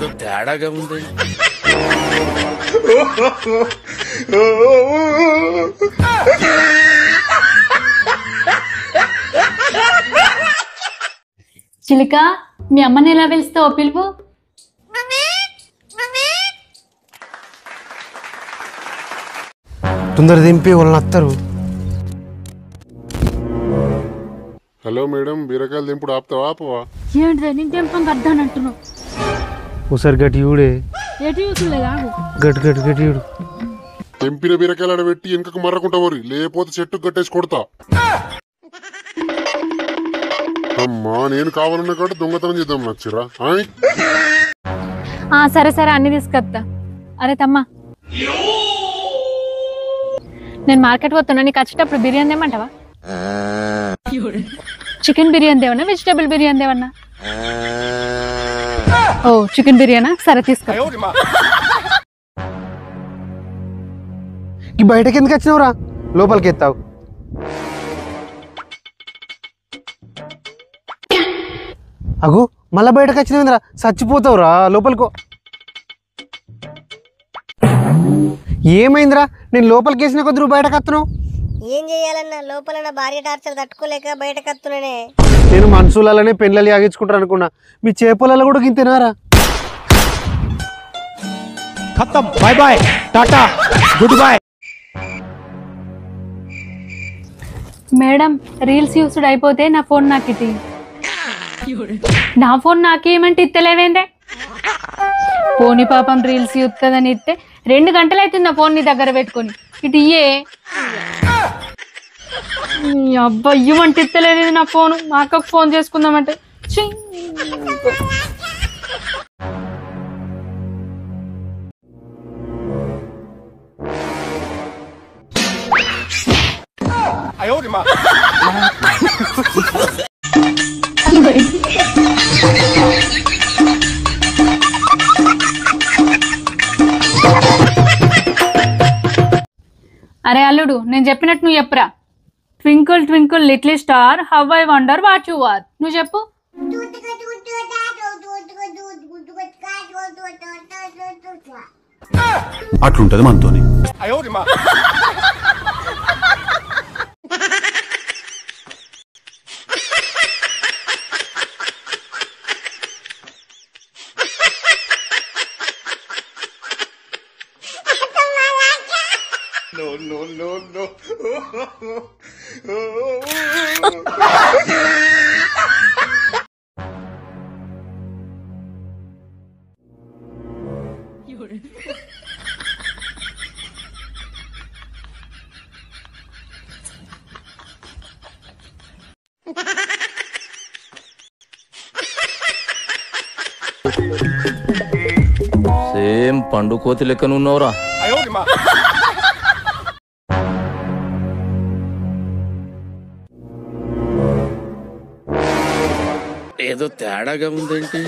ఏదో తేడాగా ఉంది. చిలుక, మీ అమ్మని ఎలా పిలుస్తావు? పిలుపు. తొందర దింపి వాళ్ళని వస్తారు. హలో మేడం, బీరకాయలు దింపుడు ఆపుతావా ఆపవా? ఏంటి నేను తెంపం గడ్డాను అంటున్నావు? ఒకసారి గట్టి చూడే. ఎటు చూసులేదా? గట్టి గట్టి గట్టి చూడు. తెంపిన బీరకాయలు ఆడబెట్టి వెనకకు మర్రకుంటా వరి, లేకపోతే చెట్టు కట్టేసి కొడతా. అమ్మా, నేను కావాలన్న కాబట్టి దొంగతనం చేద్దాం నచ్చిరా? సరే సరే, అన్ని తీసుకొస్తా. అరే తమ్మా, నేను మార్కెట్ పోతున్నా, నీకు వచ్చేటప్పుడు బిర్యానీ ఏమంటావా? చికెన్ బిర్యానీ దేవన్నా, వెజిటేబుల్ బిర్యానీ దేవన్నా? ఓ, చికెన్ బిర్యానా? సరే తీసుకో. ఈ బయటకి ఎందుకు వచ్చినావురా? లోపలికి ఎత్తావు. అగు, మళ్ళా బయటకు వచ్చినవిందిరా, చచ్చిపోతావురా. లోపలికో. ఏమైందిరా? నేను లోపలికి వేసిన కొద్ది నువ్వు బయటకు వస్తున్నావు. ఏం చేయాలన్నా, లోపల నా భార్య టార్చర్ తట్టుకోలేక బయటకు వస్తున్నానే. నేను మనుషులనే పెళ్ళలు యాగించుకుంటారు అనుకున్నా, మీ చేపలలో కూడా గింతేనారా? ఖతం, bye bye, tata, good boy. Madam, reels used అయిపోతే నా ఫోన్ నాకు ఇటీ. నా ఫోన్ నాకేమంటే ఇత్తలేవేందే? పోనీ పాపం రీల్స్ చూస్తుందని ఇస్తే 2 గంటలు అవుతుంది నా ఫోన్ నీ దగ్గర పెట్టుకొని. ఇటు ఇయ్యే. అబ్బా, ఇవ్వమంటే ఇత్తలేదు నా ఫోను. మా అక్కకు ఫోన్ చేసుకుందామంటే అరే అల్లుడు, నేను చెప్పినట్టు నువ్వు చెప్పురా. Twinkle twinkle little star, how I wonder what you are. నువ్వు చెప్పు. అట్లుంటది మనతోని. సేమ్ పండు కోతి లెక్కనున్నావురా. ఏదో తేడాగా ఉందేంటి?